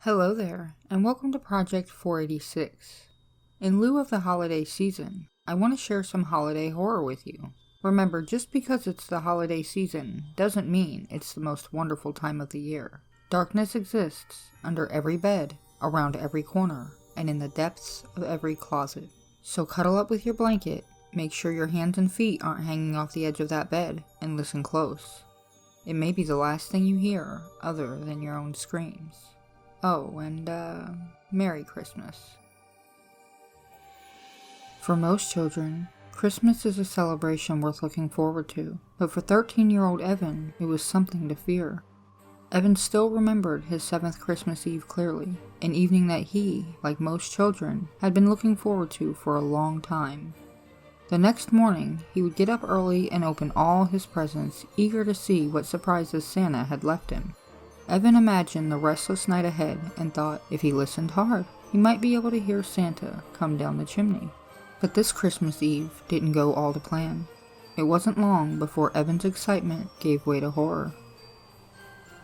Hello there, and welcome to Project 486. In lieu of the holiday season, I want to share some holiday horror with you. Remember, just because it's the holiday season doesn't mean it's the most wonderful time of the year. Darkness exists under every bed, around every corner, and in the depths of every closet. So cuddle up with your blanket, make sure your hands and feet aren't hanging off the edge of that bed, and listen close. It may be the last thing you hear other than your own screams. Oh, and, Merry Christmas. For most children, Christmas is a celebration worth looking forward to, but for 13-year-old Evan, it was something to fear. Evan still remembered his 7th Christmas Eve clearly, an evening that he, like most children, had been looking forward to for a long time. The next morning, he would get up early and open all his presents, eager to see what surprises Santa had left him. Evan imagined the restless night ahead and thought if he listened hard, he might be able to hear Santa come down the chimney. But this Christmas Eve didn't go all to plan. It wasn't long before Evan's excitement gave way to horror.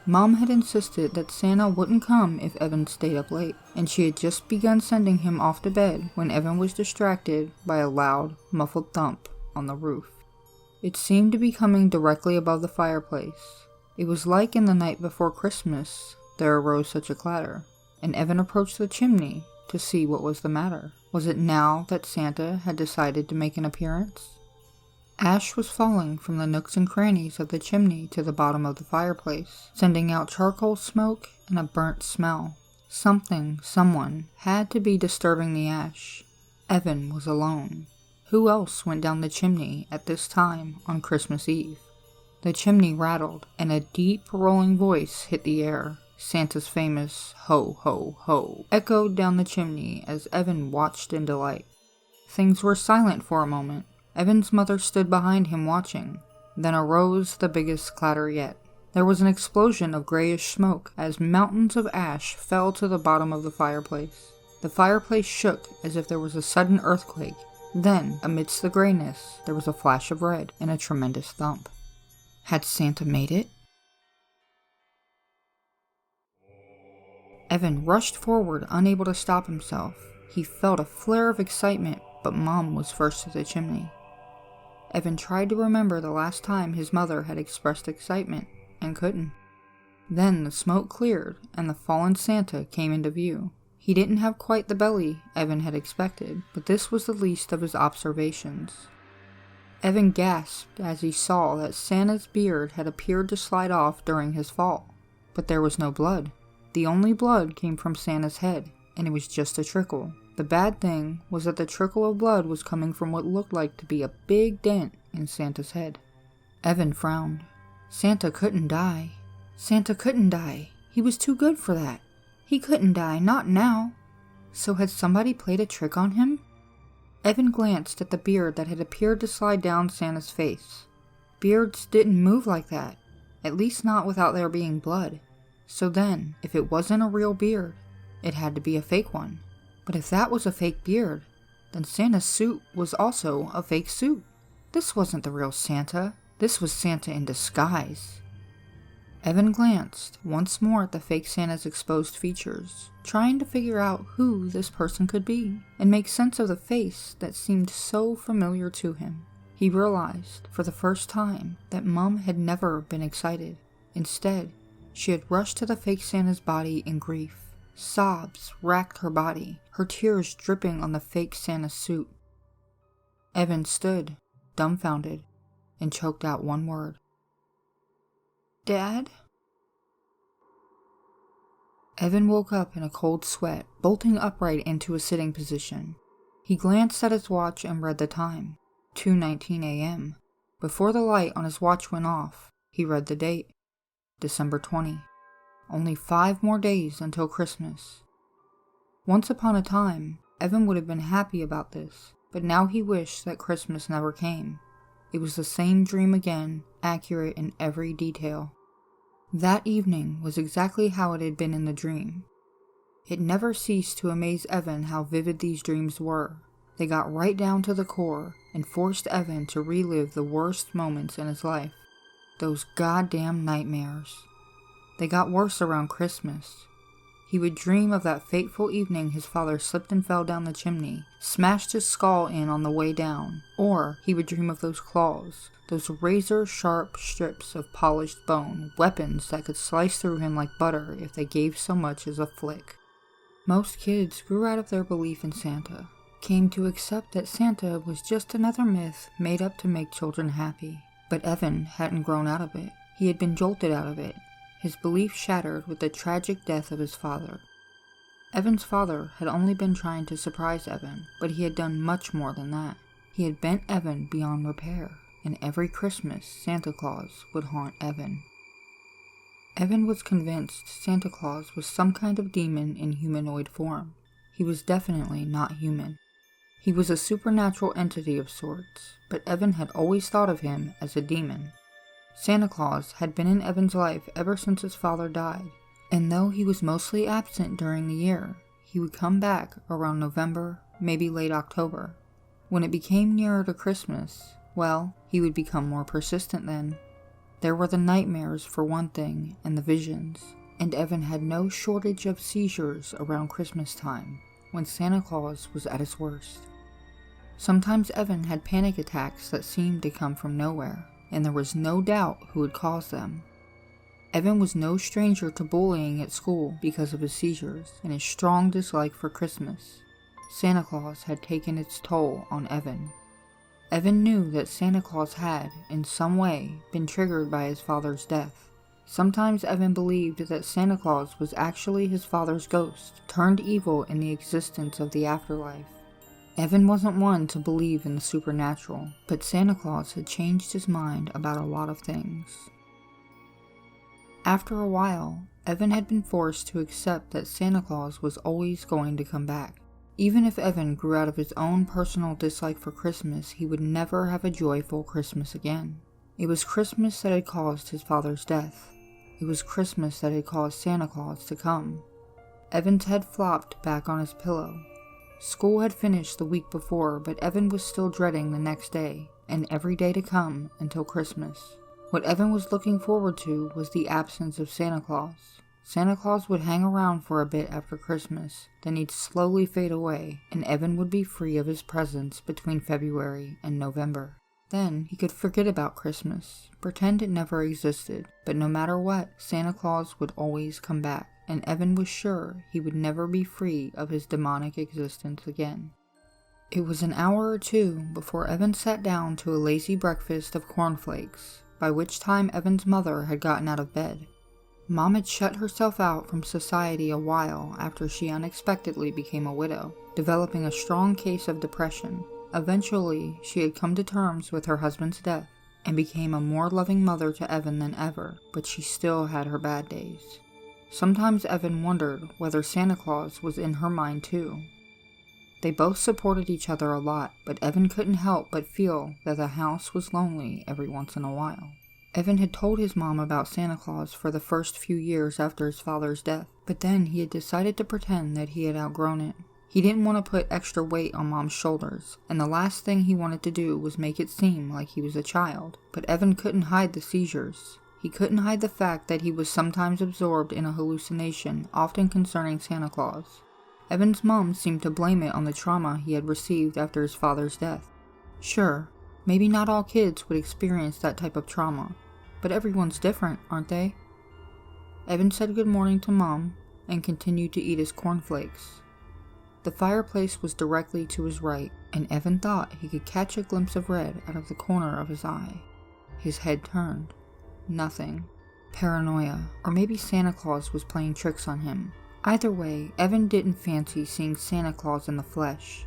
Mom had insisted that Santa wouldn't come if Evan stayed up late, and she had just begun sending him off to bed when Evan was distracted by a loud, muffled thump on the roof. It seemed to be coming directly above the fireplace. It was like in the night before Christmas there arose such a clatter, and Evan approached the chimney to see what was the matter. Was it now that Santa had decided to make an appearance? Ash was falling from the nooks and crannies of the chimney to the bottom of the fireplace, sending out charcoal smoke and a burnt smell. Someone had to be disturbing the ash. Evan was alone. Who else went down the chimney at this time on Christmas Eve? The chimney rattled, and a deep, rolling voice hit the air. Santa's famous "Ho, ho, ho" echoed down the chimney as Evan watched in delight. Things were silent for a moment. Evan's mother stood behind him watching. Then arose the biggest clatter yet. There was an explosion of grayish smoke as mountains of ash fell to the bottom of the fireplace. The fireplace shook as if there was a sudden earthquake. Then, amidst the grayness, there was a flash of red and a tremendous thump. Had Santa made it? Evan rushed forward, unable to stop himself. He felt a flare of excitement, but Mom was first to the chimney. Evan tried to remember the last time his mother had expressed excitement, and couldn't. Then the smoke cleared, and the fallen Santa came into view. He didn't have quite the belly Evan had expected, but this was the least of his observations. Evan gasped as he saw that Santa's beard had appeared to slide off during his fall, but there was no blood. The only blood came from Santa's head, and it was just a trickle. The bad thing was that the trickle of blood was coming from what looked like to be a big dent in Santa's head. Evan frowned. Santa couldn't die. Santa couldn't die. He was too good for that. He couldn't die, not now. So had somebody played a trick on him? Evan glanced at the beard that had appeared to slide down Santa's face. Beards didn't move like that, at least not without there being blood. So then, if it wasn't a real beard, it had to be a fake one. But if that was a fake beard, then Santa's suit was also a fake suit. This wasn't the real Santa. This was Santa in disguise. Evan glanced once more at the fake Santa's exposed features, trying to figure out who this person could be, and make sense of the face that seemed so familiar to him. He realized, for the first time, that Mom had never been excited. Instead, she had rushed to the fake Santa's body in grief. Sobs racked her body, her tears dripping on the fake Santa suit. Evan stood, dumbfounded, and choked out one word. Dad? Evan woke up in a cold sweat, bolting upright into a sitting position. He glanced at his watch and read the time, 2:19 a.m. Before the light on his watch went off, he read the date, December 20. Only 5 more days until Christmas. Once upon a time, Evan would have been happy about this, but now he wished that Christmas never came. It was the same dream again, accurate in every detail. That evening was exactly how it had been in the dream. It never ceased to amaze Evan how vivid these dreams were. They got right down to the core and forced Evan to relive the worst moments in his life. Those goddamn nightmares. They got worse around Christmas. He would dream of that fateful evening his father slipped and fell down the chimney, smashed his skull in on the way down, or he would dream of those claws, those razor-sharp strips of polished bone, weapons that could slice through him like butter if they gave so much as a flick. Most kids grew out of their belief in Santa, came to accept that Santa was just another myth made up to make children happy. But Evan hadn't grown out of it. He had been jolted out of it, his belief shattered with the tragic death of his father. Evan's father had only been trying to surprise Evan, but he had done much more than that. He had bent Evan beyond repair, and every Christmas Santa Claus would haunt Evan. Evan was convinced Santa Claus was some kind of demon in humanoid form. He was definitely not human. He was a supernatural entity of sorts, but Evan had always thought of him as a demon. Santa Claus had been in Evan's life ever since his father died, and though he was mostly absent during the year, he would come back around November, maybe late October. When it became nearer to Christmas, well, he would become more persistent then. There were the nightmares for one thing, and the visions, and Evan had no shortage of seizures around Christmas time, when Santa Claus was at his worst. Sometimes Evan had panic attacks that seemed to come from nowhere, and there was no doubt who had caused them. Evan was no stranger to bullying at school because of his seizures and his strong dislike for Christmas. Santa Claus had taken its toll on Evan. Evan knew that Santa Claus had, in some way, been triggered by his father's death. Sometimes Evan believed that Santa Claus was actually his father's ghost, turned evil in the existence of the afterlife. Evan wasn't one to believe in the supernatural, but Santa Claus had changed his mind about a lot of things. After a while, Evan had been forced to accept that Santa Claus was always going to come back. Even if Evan grew out of his own personal dislike for Christmas, he would never have a joyful Christmas again. It was Christmas that had caused his father's death. It was Christmas that had caused Santa Claus to come. Evan's head flopped back on his pillow. School had finished the week before, but Evan was still dreading the next day, and every day to come until Christmas. What Evan was looking forward to was the absence of Santa Claus. Santa Claus would hang around for a bit after Christmas, then he'd slowly fade away, and Evan would be free of his presence between February and November. Then he could forget about Christmas, pretend it never existed, but no matter what, Santa Claus would always come back, and Evan was sure he would never be free of his demonic existence again. It was an hour or two before Evan sat down to a lazy breakfast of cornflakes, by which time Evan's mother had gotten out of bed. Mom had shut herself out from society a while after she unexpectedly became a widow, developing a strong case of depression. Eventually, she had come to terms with her husband's death, and became a more loving mother to Evan than ever, but she still had her bad days. Sometimes Evan wondered whether Santa Claus was in her mind too. They both supported each other a lot, but Evan couldn't help but feel that the house was lonely every once in a while. Evan had told his mom about Santa Claus for the first few years after his father's death, but then he had decided to pretend that he had outgrown it. He didn't want to put extra weight on Mom's shoulders, and the last thing he wanted to do was make it seem like he was a child. But Evan couldn't hide the seizures. He couldn't hide the fact that he was sometimes absorbed in a hallucination, often concerning Santa Claus. Evan's mom seemed to blame it on the trauma he had received after his father's death. Sure, maybe not all kids would experience that type of trauma, but everyone's different, aren't they? Evan said good morning to Mom, and continued to eat his cornflakes. The fireplace was directly to his right, and Evan thought he could catch a glimpse of red out of the corner of his eye. His head turned. Nothing. Paranoia, or maybe Santa Claus was playing tricks on him. Either way, Evan didn't fancy seeing Santa Claus in the flesh.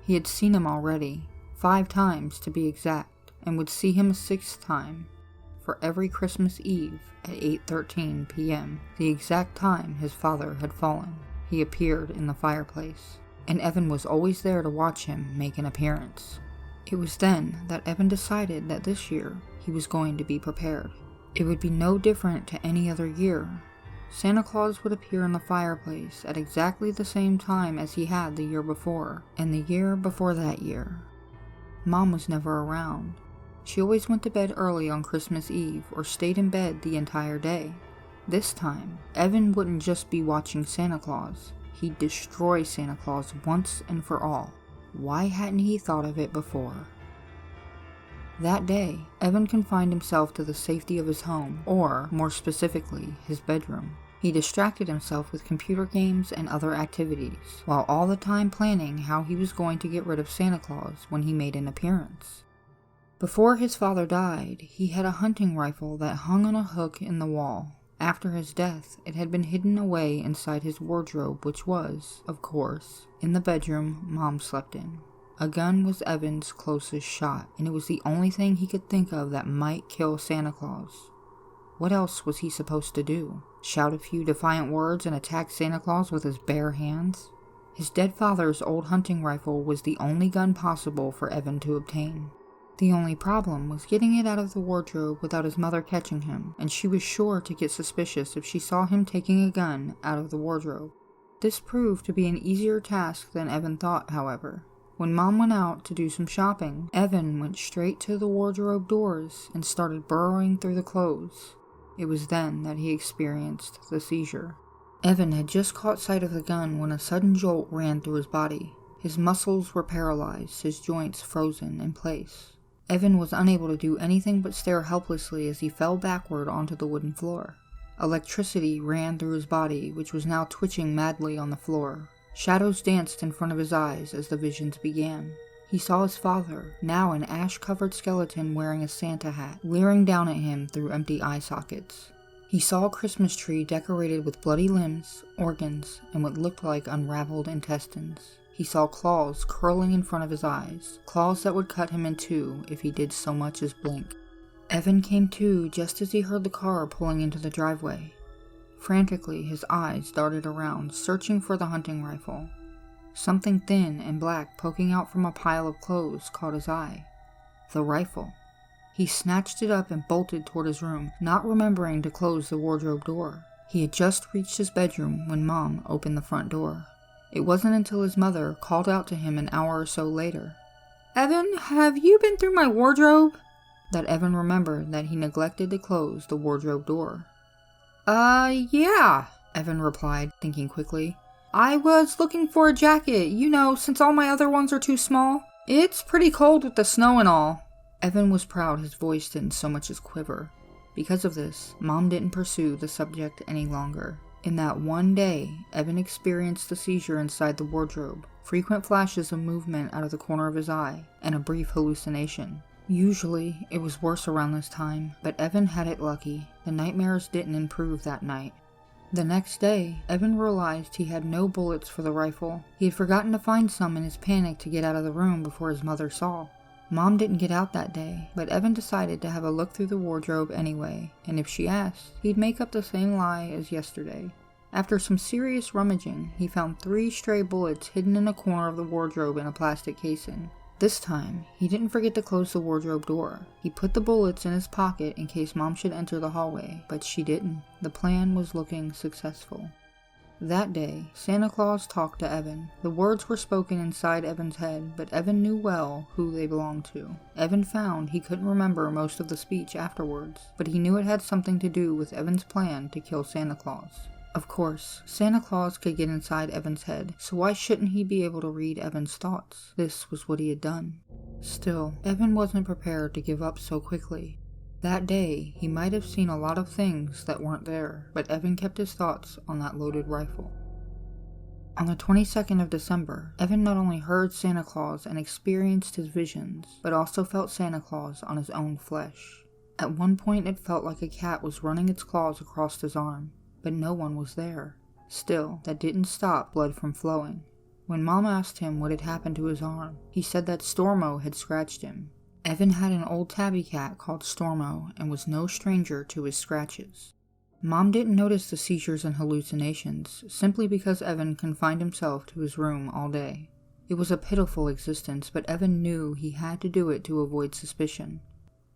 He had seen him already, 5 times to be exact, and would see him a 6th time, for every Christmas Eve at 8:13 p.m., the exact time his father had fallen. He appeared in the fireplace, and Evan was always there to watch him make an appearance. It was then that Evan decided that this year he was going to be prepared. It would be no different to any other year. Santa Claus would appear in the fireplace at exactly the same time as he had the year before, and the year before that year. Mom was never around. She always went to bed early on Christmas Eve or stayed in bed the entire day. This time, Evan wouldn't just be watching Santa Claus, he'd destroy Santa Claus once and for all. Why hadn't he thought of it before? That day, Evan confined himself to the safety of his home, or, more specifically, his bedroom. He distracted himself with computer games and other activities, while all the time planning how he was going to get rid of Santa Claus when he made an appearance. Before his father died, he had a hunting rifle that hung on a hook in the wall. After his death, it had been hidden away inside his wardrobe, which was, of course, in the bedroom Mom slept in. A gun was Evan's closest shot, and it was the only thing he could think of that might kill Santa Claus. What else was he supposed to do? Shout a few defiant words and attack Santa Claus with his bare hands? His dead father's old hunting rifle was the only gun possible for Evan to obtain. The only problem was getting it out of the wardrobe without his mother catching him, and she was sure to get suspicious if she saw him taking a gun out of the wardrobe. This proved to be an easier task than Evan thought, however. When Mom went out to do some shopping, Evan went straight to the wardrobe doors and started burrowing through the clothes. It was then that he experienced the seizure. Evan had just caught sight of the gun when a sudden jolt ran through his body. His muscles were paralyzed, his joints frozen in place. Evan was unable to do anything but stare helplessly as he fell backward onto the wooden floor. Electricity ran through his body, which was now twitching madly on the floor. Shadows danced in front of his eyes as the visions began. He saw his father, now an ash-covered skeleton wearing a Santa hat, leering down at him through empty eye sockets. He saw a Christmas tree decorated with bloody limbs, organs, and what looked like unraveled intestines. He saw claws curling in front of his eyes, claws that would cut him in two if he did so much as blink. Evan came to just as he heard the car pulling into the driveway. Frantically, his eyes darted around, searching for the hunting rifle. Something thin and black poking out from a pile of clothes caught his eye. The rifle. He snatched it up and bolted toward his room, not remembering to close the wardrobe door. He had just reached his bedroom when Mom opened the front door. It wasn't until his mother called out to him an hour or so later, "Evan, have you been through my wardrobe?" that Evan remembered that he neglected to close the wardrobe door. Yeah, Evan replied, thinking quickly. "I was looking for a jacket, since all my other ones are too small. It's pretty cold with the snow and all." Evan was proud his voice didn't so much as quiver. Because of this, Mom didn't pursue the subject any longer. In that one day, Evan experienced the seizure inside the wardrobe, frequent flashes of movement out of the corner of his eye, and a brief hallucination. Usually, it was worse around this time, but Evan had it lucky. The nightmares didn't improve that night. The next day, Evan realized he had no bullets for the rifle. He had forgotten to find some in his panic to get out of the room before his mother saw. Mom didn't get out that day, but Evan decided to have a look through the wardrobe anyway, and if she asked, he'd make up the same lie as yesterday. After some serious rummaging, he found 3 stray bullets hidden in a corner of the wardrobe in a plastic casing. This time, he didn't forget to close the wardrobe door. He put the bullets in his pocket in case Mom should enter the hallway, but she didn't. The plan was looking successful. That day, Santa Claus talked to Evan. The words were spoken inside Evan's head, but Evan knew well who they belonged to. Evan found he couldn't remember most of the speech afterwards, but he knew it had something to do with Evan's plan to kill Santa Claus. Of course, Santa Claus could get inside Evan's head, so why shouldn't he be able to read Evan's thoughts? This was what he had done. Still, Evan wasn't prepared to give up so quickly. That day, he might have seen a lot of things that weren't there, but Evan kept his thoughts on that loaded rifle. On the 22nd of December, Evan not only heard Santa Claus and experienced his visions, but also felt Santa Claus on his own flesh. At one point, it felt like a cat was running its claws across his arm, but no one was there. Still, that didn't stop blood from flowing. When Mom asked him what had happened to his arm, he said that Stormo had scratched him. Evan had an old tabby cat called Stormo and was no stranger to his scratches. Mom didn't notice the seizures and hallucinations, simply because Evan confined himself to his room all day. It was a pitiful existence, but Evan knew he had to do it to avoid suspicion.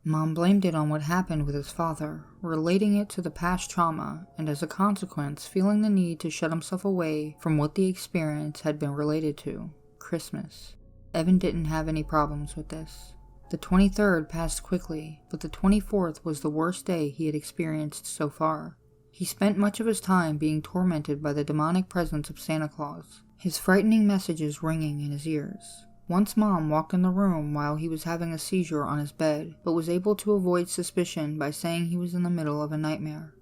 Mom blamed it on what happened with his father, relating it to the past trauma, and as a consequence, feeling the need to shut himself away from what the experience had been related to, Christmas. Evan didn't have any problems with this. The 23rd passed quickly, but the 24th was the worst day he had experienced so far. He spent much of his time being tormented by the demonic presence of Santa Claus, his frightening messages ringing in his ears. Once Mom walked in the room while he was having a seizure on his bed, but was able to avoid suspicion by saying he was in the middle of a nightmare.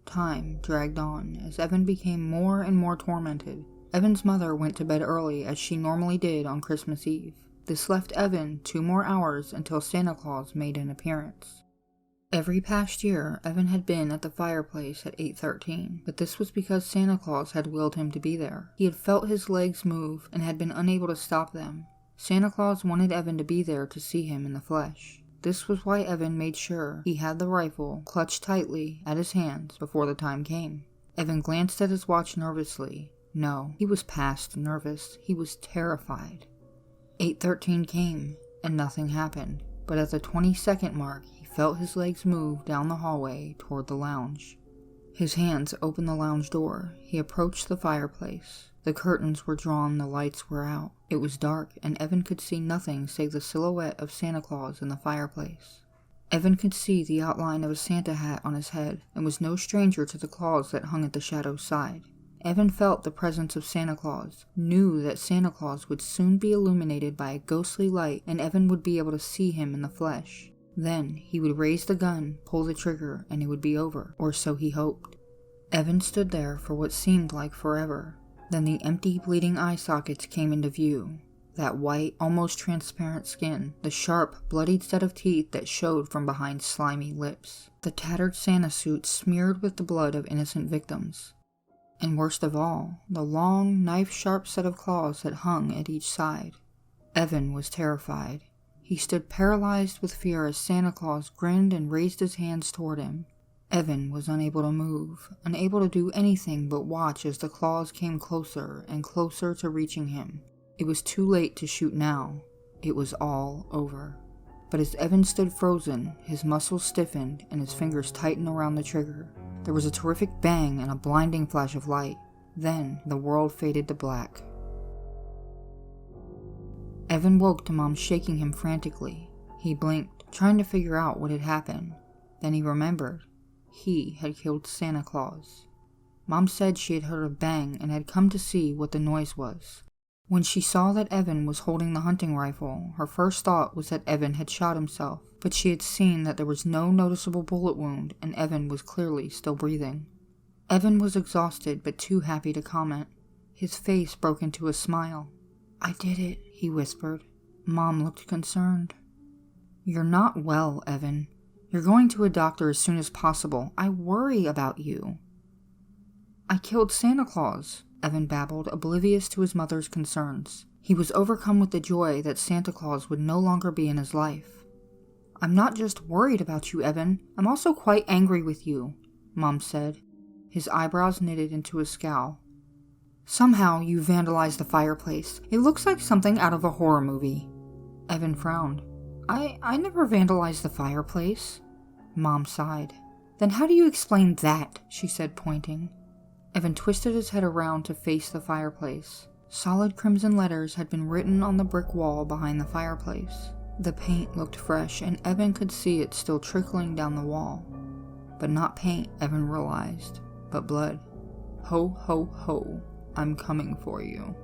Time dragged on as Evan became more and more tormented. Evan's mother went to bed early as she normally did on Christmas Eve. This left Evan 2 more hours until Santa Claus made an appearance. Every past year, Evan had been at the fireplace at 8:13, but this was because Santa Claus had willed him to be there. He had felt his legs move and had been unable to stop them. Santa Claus wanted Evan to be there to see him in the flesh. This was why Evan made sure he had the rifle clutched tightly at his hands before the time came. Evan glanced at his watch nervously. No, he was past nervous. He was terrified. 8:13 came, and nothing happened. But at the 20-second mark, he felt his legs move down the hallway toward the lounge. His hands opened the lounge door. He approached the fireplace. The curtains were drawn, the lights were out. It was dark, and Evan could see nothing save the silhouette of Santa Claus in the fireplace. Evan could see the outline of a Santa hat on his head, and was no stranger to the claws that hung at the shadow's side. Evan felt the presence of Santa Claus, knew that Santa Claus would soon be illuminated by a ghostly light, and Evan would be able to see him in the flesh. Then he would raise the gun, pull the trigger, and it would be over, or so he hoped. Evan stood there for what seemed like forever. Then the empty, bleeding eye sockets came into view. That white, almost transparent skin, the sharp, bloodied set of teeth that showed from behind slimy lips, the tattered Santa suit smeared with the blood of innocent victims. And worst of all, the long, knife-sharp set of claws that hung at each side. Evan was terrified. He stood paralyzed with fear as Santa Claus grinned and raised his hands toward him. Evan was unable to move, unable to do anything but watch as the claws came closer and closer to reaching him. It was too late to shoot now. It was all over. But as Evan stood frozen, his muscles stiffened and his fingers tightened around the trigger. There was a terrific bang and a blinding flash of light. Then the world faded to black. Evan woke to Mom shaking him frantically. He blinked, trying to figure out what had happened. Then he remembered. He had killed Santa Claus. Mom said she had heard a bang and had come to see what the noise was. When she saw that Evan was holding the hunting rifle, her first thought was that Evan had shot himself, but she had seen that there was no noticeable bullet wound and Evan was clearly still breathing. Evan was exhausted but too happy to comment. His face broke into a smile. "I did it," he whispered. Mom looked concerned. "You're not well, Evan. You're going to a doctor as soon as possible. I worry about you." "I killed Santa Claus," Evan babbled, oblivious to his mother's concerns. He was overcome with the joy that Santa Claus would no longer be in his life. "I'm not just worried about you, Evan. I'm also quite angry with you," Mom said. His eyebrows knitted into a scowl. "Somehow you vandalized the fireplace. It looks like something out of a horror movie." Evan frowned. I never vandalized the fireplace." Mom sighed. "Then how do you explain that?" she said, pointing. Evan twisted his head around to face the fireplace. Solid crimson letters had been written on the brick wall behind the fireplace. The paint looked fresh, and Evan could see it still trickling down the wall. But not paint, Evan realized, but blood. "Ho, ho, ho, I'm coming for you."